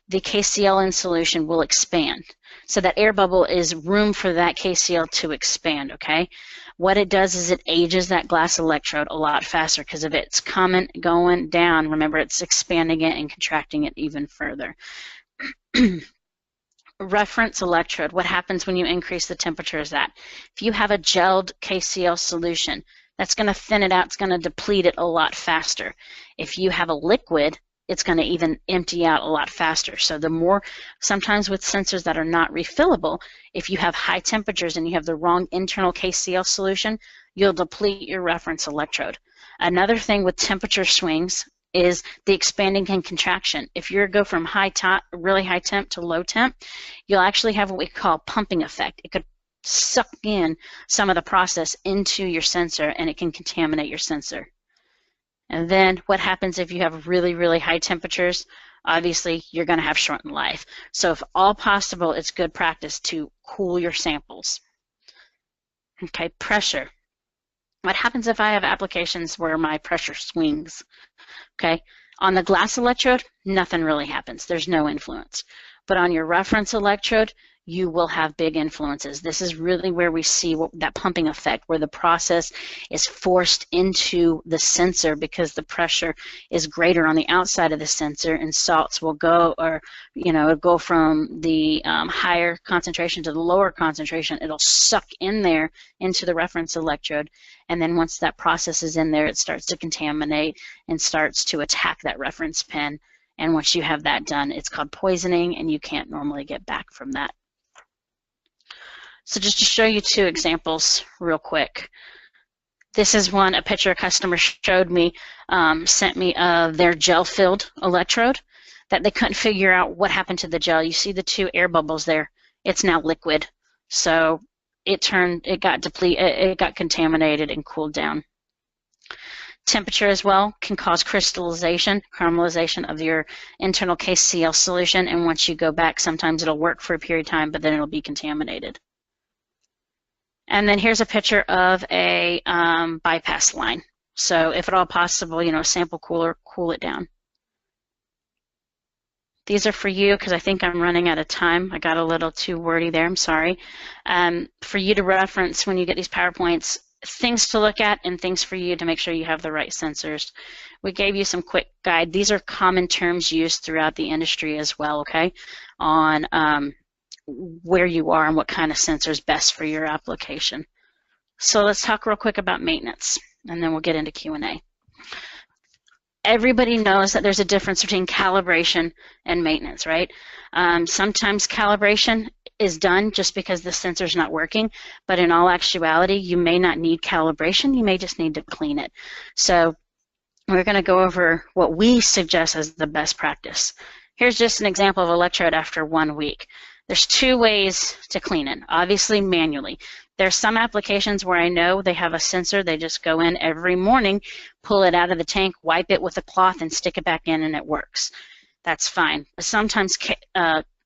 the KCl in solution will expand. So that air bubble is room for that KCl to expand, okay? What it does is it ages that glass electrode a lot faster because if it's going down, remember it's expanding it and contracting it even further. Reference electrode, what happens when you increase the temperature is that if you have a gelled KCl solution, that's going to thin it out, it's going to deplete it a lot faster. If you have a liquid, it's going to even empty out a lot faster. So the more, sometimes with sensors that are not refillable, if you have high temperatures and you have the wrong internal KCl solution, you'll deplete your reference electrode. Another thing with temperature swings is the expanding and contraction. If you go from really high temp to low temp, you'll actually have what we call pumping effect. It could suck in some of the process into your sensor and it can contaminate your sensor. And then what happens if you have really, really high temperatures? Obviously, you're going to have shortened life. So if all possible, it's good practice to cool your samples. Okay, pressure. What happens if I have applications where my pressure swings? Okay, on the glass electrode, nothing really happens. There's no influence. But on your reference electrode, you will have big influences. This is really where we see that pumping effect, where the process is forced into the sensor because the pressure is greater on the outside of the sensor, and salts will go, or go from the higher concentration to the lower concentration. It'll suck in there into the reference electrode, and then once that process is in there, it starts to contaminate and starts to attack that reference pin. And once you have that done, it's called poisoning, and you can't normally get back from that. So just to show you two examples real quick. This is a picture a customer showed me, sent me of their gel-filled electrode that they couldn't figure out what happened to the gel. You see the two air bubbles there. It's now liquid. So it got depleted, it got contaminated and cooled down. Temperature as well can cause crystallization, caramelization of your internal KCl solution, and once you go back, sometimes it'll work for a period of time, but then it'll be contaminated. And then here's a picture of a bypass line. So if at all possible, sample cooler, cool it down. These are for you because I think I'm running out of time. I got a little too wordy there, I'm sorry. For you to reference when you get these PowerPoints, things to look at and things for you to make sure you have the right sensors. We gave you some quick guide. These are common terms used throughout the industry as well, okay, on where you are and what kind of sensor is best for your application. So let's talk real quick about maintenance, and then we'll get into Q&A. Everybody knows that there's a difference between calibration and maintenance, right? Sometimes calibration is done just because the sensor's not working, but in all actuality, you may not need calibration, you may just need to clean it. So we're going to go over what we suggest as the best practice. Here's just an example of electrode after 1 week. There's two ways to clean it, obviously manually. There's some applications where I know they have a sensor, they just go in every morning, pull it out of the tank, wipe it with a cloth, and stick it back in, and it works. That's fine. But sometimes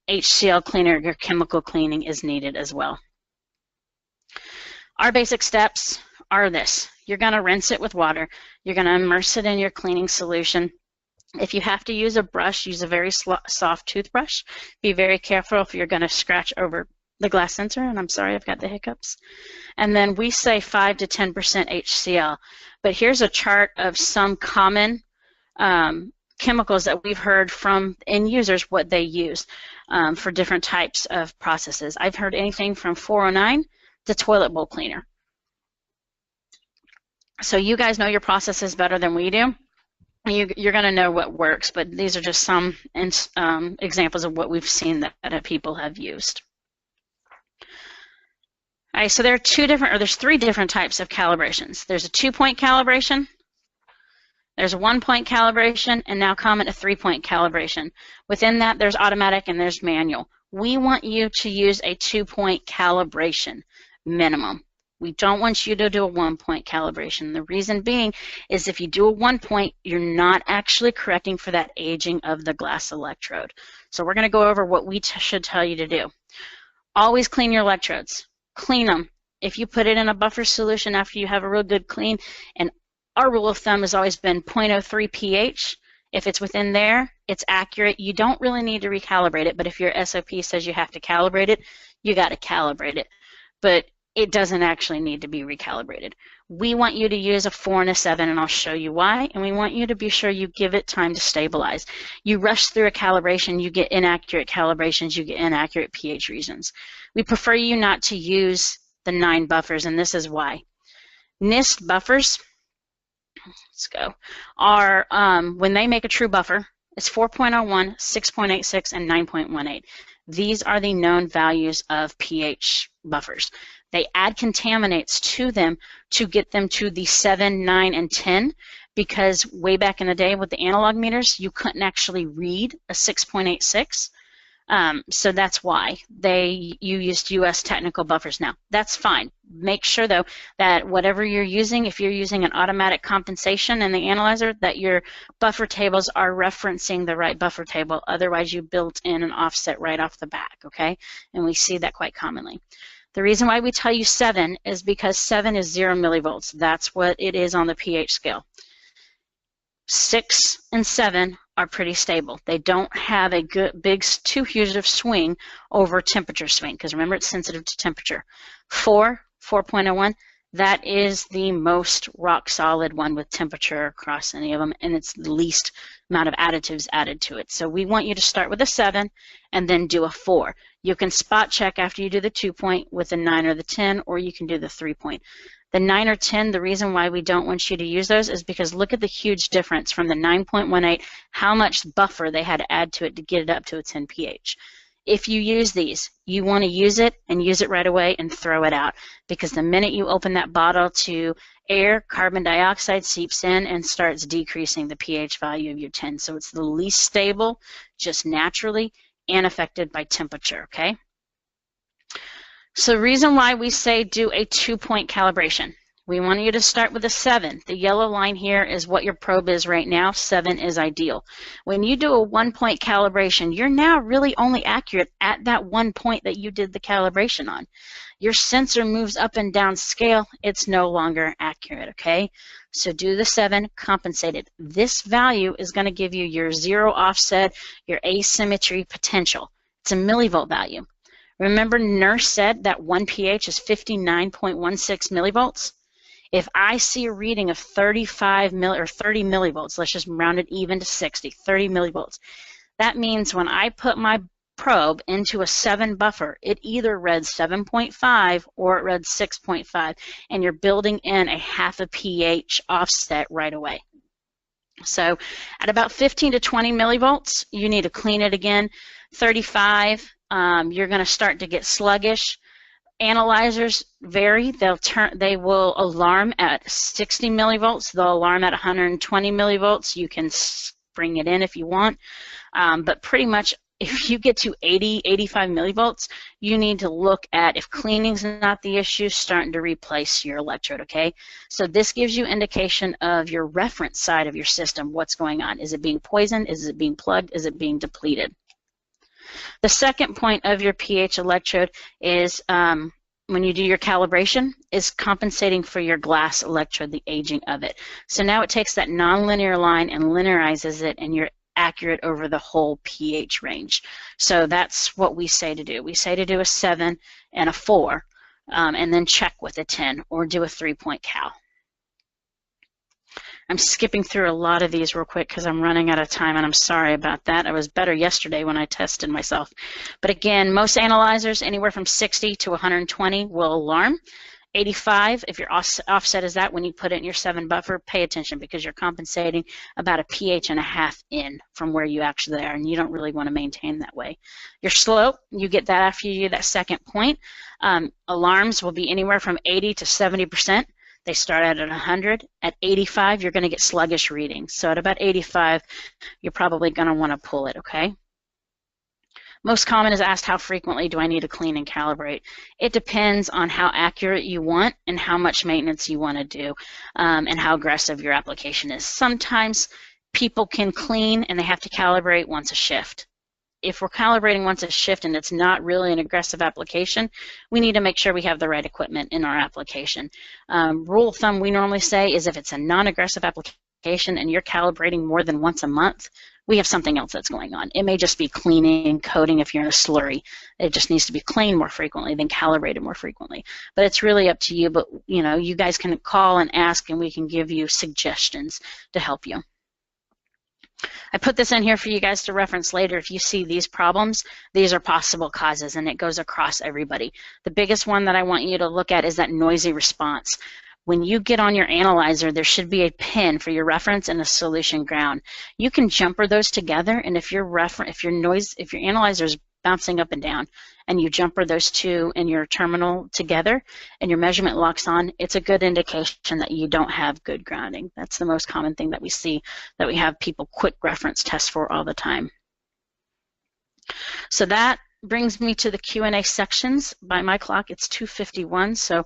HCl cleaner or chemical cleaning is needed as well. Our basic steps are this. You're going to rinse it with water. You're going to immerse it in your cleaning solution. If you have to use a brush, use a very soft toothbrush. Be very careful if you're going to scratch over the glass sensor, and I'm sorry I've got the hiccups. And then we say 5 to 10% HCl. But here's a chart of some common chemicals that we've heard from end users what they use for different types of processes. I've heard anything from 409 the toilet bowl cleaner. So you guys know your processes better than we do. You're going to know what works, but these are just some examples of what we've seen that people have used. All right, so there's three different types of calibrations. There's a 2-point calibration, there's a 1-point calibration, and now common a 3-point calibration. Within that, there's automatic and there's manual. We want you to use a 2-point calibration minimum. We don't want you to do a 1-point calibration. The reason being is if you do a 1-point, you're not actually correcting for that aging of the glass electrode. So we're going to go over what we should tell you to do. Always clean your electrodes. Clean them. If you put it in a buffer solution after you have a real good clean, and our rule of thumb has always been 0.03 pH. If it's within there, it's accurate. You don't really need to recalibrate it, but if your SOP says you have to calibrate it, you got to calibrate it. But it doesn't actually need to be recalibrated. We want you to use a 4 and a 7, and I'll show you why, and we want you to be sure you give it time to stabilize. You rush through a calibration, you get inaccurate calibrations, you get inaccurate pH readings. We prefer you not to use the 9 buffers, and this is why. NIST buffers, let's go, are, when they make a true buffer, it's 4.01, 6.86, and 9.18. These are the known values of pH buffers. They add contaminants to them to get them to the 7, 9, and 10, because way back in the day with the analog meters, you couldn't actually read a 6.86. So that's why you used US technical buffers. Now, that's fine. Make sure, though, that whatever you're using, if you're using an automatic compensation in the analyzer, that your buffer tables are referencing the right buffer table. Otherwise, you built in an offset right off the back, okay? And we see that quite commonly. The reason why we tell you 7 is because 7 is 0 millivolts. That's what it is on the pH scale. 6 and 7 are pretty stable. They don't have a too huge of swing over temperature swing, because remember, it's sensitive to temperature. 4, 4.01, that is the most rock solid one with temperature across any of them, and it's the least amount of additives added to it. So we want you to start with a 7 and then do a 4. You can spot check after you do the 2-point with the 9 or the 10, or you can do the 3-point. The 9 or 10, the reason why we don't want you to use those is because look at the huge difference from the 9.18, how much buffer they had to add to it to get it up to a 10 pH. If you use these, you want to use it and use it right away and throw it out, because the minute you open that bottle to air, carbon dioxide seeps in and starts decreasing the pH value of your 10. So it's the least stable, just naturally, and affected by temperature, okay? So the reason why we say do a 2-point calibration. We want you to start with a 7. The yellow line here is what your probe is right now. 7 is ideal. When you do a 1-point calibration, you're now really only accurate at that 1 point that you did the calibration on. Your sensor moves up and down scale, it's no longer accurate, okay? So do the 7, compensate it. This value is going to give you your 0 offset, your asymmetry potential. It's a millivolt value. Remember, Nurse said that 1 pH is 59.16 millivolts. If I see a reading of 30 millivolts, let's just round it even to 60, 30 millivolts, that means when I put my probe into a 7 buffer, it either read 7.5 or it read 6.5, and you're building in a half a pH offset right away. So at about 15 to 20 millivolts, you need to clean it again. 35, you're going to start to get sluggish. Analyzers vary. They will alarm at 60 millivolts. They'll alarm at 120 millivolts. You can bring it in if you want. But pretty much if you get to 80, 85 millivolts, you need to look at, if cleaning's not the issue, starting to replace your electrode, okay? So this gives you indication of your reference side of your system, what's going on. Is it being poisoned? Is it being plugged? Is it being depleted? The second point of your pH electrode is when you do your calibration, is compensating for your glass electrode, the aging of it. So now it takes that nonlinear line and linearizes it, and you're accurate over the whole pH range. So that's what we say to do. We say to do a 7 and a 4, and then check with a 10, or do a 3-point cal. I'm skipping through a lot of these real quick because I'm running out of time, and I'm sorry about that. I was better yesterday when I tested myself. But again, most analyzers, anywhere from 60 to 120 will alarm. 85, if your offset is that, when you put it in your 7 buffer, pay attention because you're compensating about a pH and a half in from where you actually are, and you don't really want to maintain that way. Your slope, you get that after you do that second point. Alarms will be anywhere from 80 to 70%. They start out at 100. At 85, you're going to get sluggish readings. So at about 85, you're probably going to want to pull it, okay? Most common is asked, how frequently do I need to clean and calibrate? It depends on how accurate you want and how much maintenance you want to do, and how aggressive your application is. Sometimes people can clean and they have to calibrate once a shift. If we're calibrating once a shift and it's not really an aggressive application, we need to make sure we have the right equipment in our application. Rule of thumb we normally say is if it's a non-aggressive application and you're calibrating more than once a month, we have something else that's going on. It may just be cleaning, coating if you're in a slurry. It just needs to be cleaned more frequently than calibrated more frequently. But it's really up to you. But you know, you guys can call and ask, and we can give you suggestions to help you. I put this in here for you guys to reference later. If you see these problems, these are possible causes, and it goes across everybody. The biggest one that I want you to look at is that noisy response. When you get on your analyzer, there should be a pin for your reference and a solution ground. You can jumper those together, and if your analyzer is bouncing up and down, and you jumper those two in your terminal together, and your measurement locks on, it's a good indication that you don't have good grounding. That's the most common thing that we see, that we have people quick reference test for all the time. So that brings me to the Q&A sections. By my clock, it's 2:51, so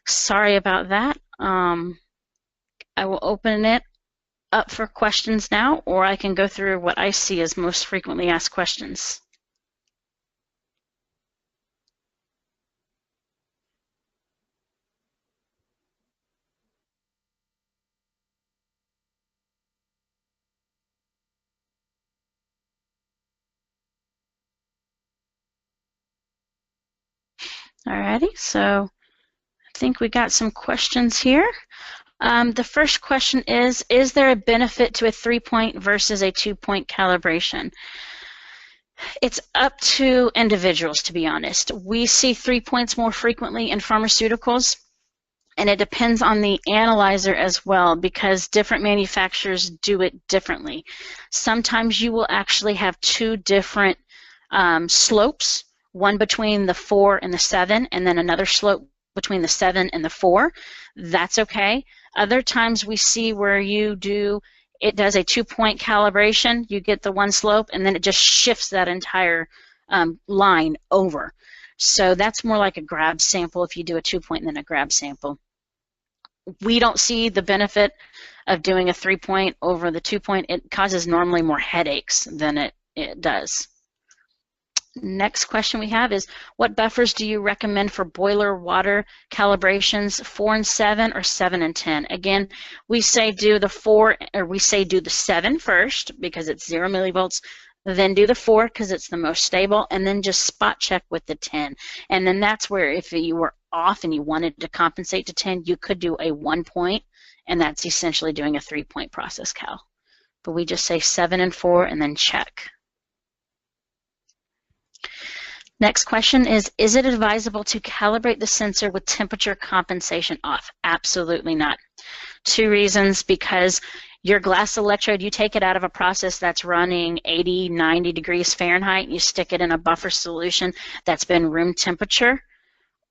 sorry about that. I will open it up for questions now, or I can go through what I see as most frequently asked questions. Alrighty, so I think we got some questions here. The first question is there a benefit to a 3-point versus a 2-point calibration? It's up to individuals, to be honest. We see 3 points more frequently in pharmaceuticals, and it depends on the analyzer as well, because different manufacturers do it differently. Sometimes you will actually have 2 different slopes, one between the 4 and the 7, and then another slope between the 7 and the 4. That's okay. Other times we see where it does a 2-point calibration, you get the one slope, and then it just shifts that entire line over. So that's more like a grab sample if you do a 2-point and then a grab sample. We don't see the benefit of doing a 3-point over the 2-point. It causes normally more headaches than it does. Next question we have is, what buffers do you recommend for boiler water calibrations, 4 and 7 or 7 and 10? Again, we say do the 4, or we say do the 7 first because it's 0 millivolts, then do the 4 because it's the most stable, and then just spot check with the 10. And then that's where if you were off and you wanted to compensate to 10, you could do a 1-point, and that's essentially doing a 3-point process cal. But we just say 7 and 4 and then check. Next question is it advisable to calibrate the sensor with temperature compensation off? Absolutely not. 2 reasons, because your glass electrode, you take it out of a process that's running 80, 90 degrees Fahrenheit, and you stick it in a buffer solution that's been room temperature,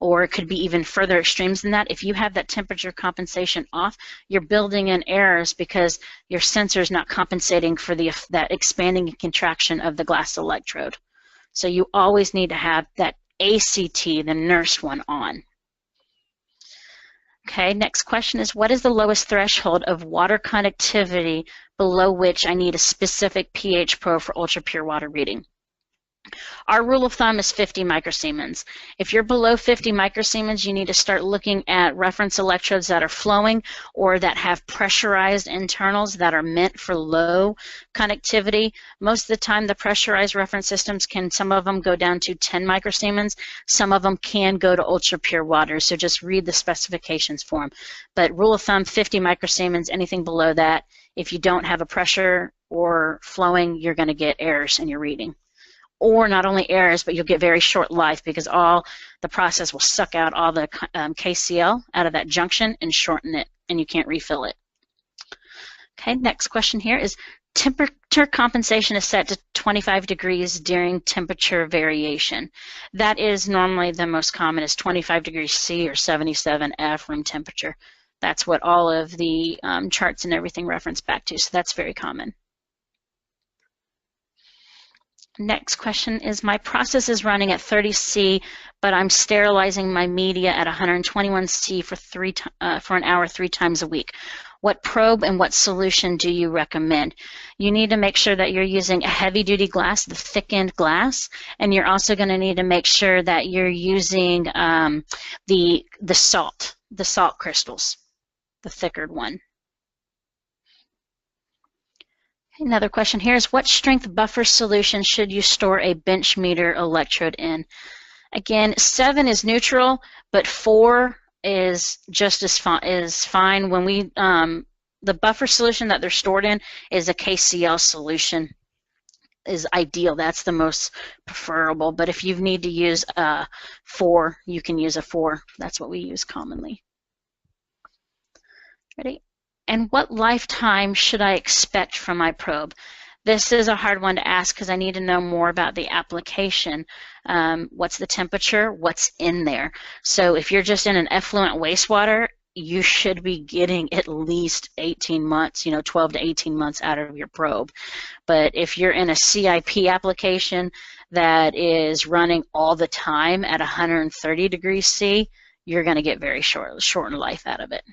or it could be even further extremes than that. If you have that temperature compensation off, you're building in errors because your sensor is not compensating for that expanding and contraction of the glass electrode. So you always need to have that ACT, the nursed one, on. Okay, next question is, what is the lowest threshold of water conductivity below which I need a specific pH probe for ultra pure water reading? Our rule of thumb is 50 microsiemens. If you're below 50 microsiemens, you need to start looking at reference electrodes that are flowing or that have pressurized internals that are meant for low conductivity. Most of the time, the pressurized reference systems can, some of them go down to 10 microsiemens. Some of them can go to ultra pure water, so just read the specifications for them. But rule of thumb, 50 microsiemens, anything below that, if you don't have a pressure or flowing, you're going to get errors in your reading. Or not only errors, but you'll get very short life because all the process will suck out all the KCl out of that junction and shorten it, and you can't refill it. Okay, next question here is temperature compensation is set to 25 degrees during temperature variation. That is normally the most common is 25 degrees C or 77 F room temperature. That's what all of the charts and everything reference back to, so that's very common. Next question is, my process is running at 30 C, but I'm sterilizing my media at 121 C for an hour 3 times a week. What probe and what solution do you recommend? You need to make sure that you're using a heavy-duty glass, the thickened glass, and you're also going to need to make sure that you're using the salt crystals, the thicker one. Another question here is, what strength buffer solution should you store a bench meter electrode in? Again, 7 is neutral, but 4 is just as fine. When we the buffer solution that they're stored in is a KCl solution is ideal. That's the most preferable. But if you need to use a 4, you can use a 4. That's what we use commonly. Ready? And what lifetime should I expect from my probe? This is a hard one to ask because I need to know more about the application. What's the temperature? What's in there? So if you're just in an effluent wastewater, you should be getting at least 18 months, 12 to 18 months out of your probe. But if you're in a CIP application that is running all the time at 130 degrees C, you're going to get very shortened life out of it.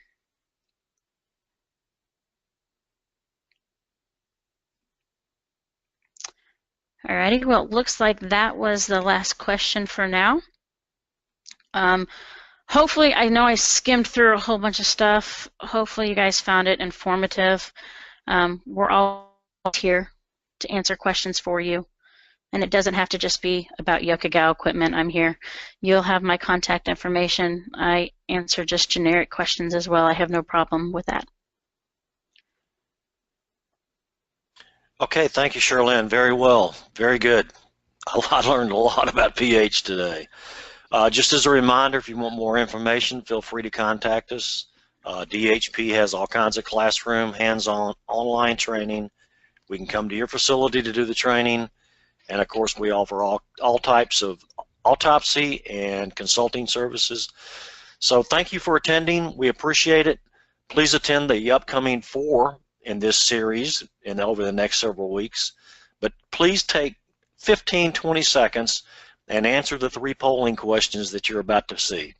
Alrighty, well, it looks like that was the last question for now. Hopefully, I know I skimmed through a whole bunch of stuff. Hopefully you guys found it informative. We're all here to answer questions for you. And it doesn't have to just be about Yokogawa equipment. I'm here. You'll have my contact information. I answer just generic questions as well. I have no problem with that. Okay, thank you, Sherlyn. Very well, very good. I learned a lot about pH today. Just as a reminder, if you want more information, feel free to contact us. DHP has all kinds of classroom, hands-on, online training. We can come to your facility to do the training. And of course, we offer all types of autopsy and consulting services. So thank you for attending. We appreciate it. Please attend the upcoming 4 in this series and over the next several weeks. But please take 15-20 seconds and answer the 3 polling questions that you're about to see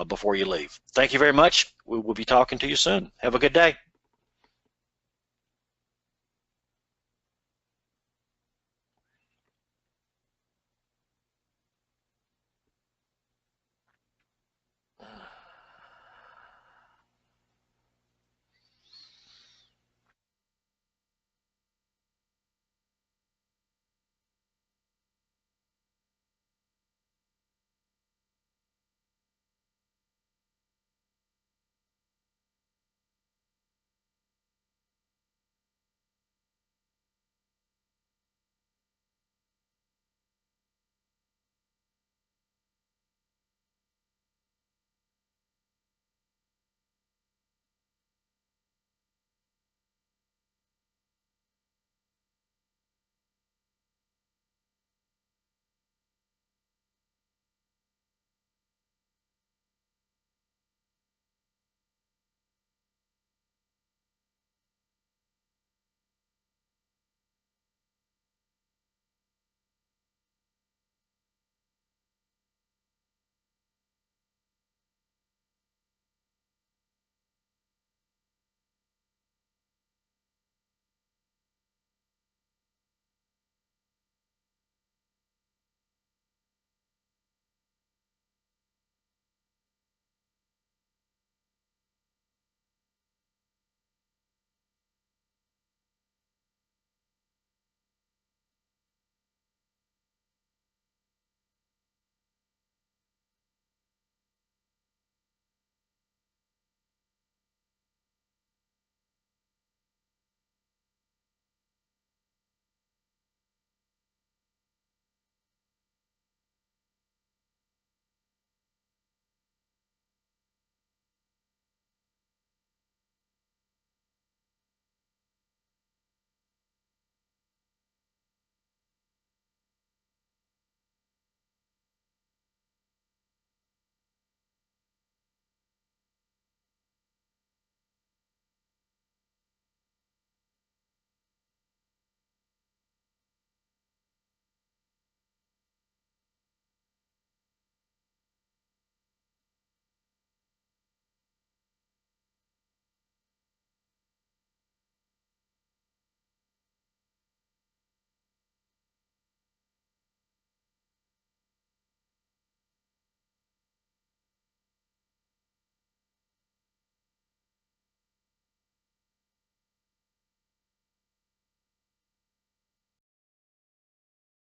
before you leave. Thank you very much. We will be talking to you soon. Have a good day.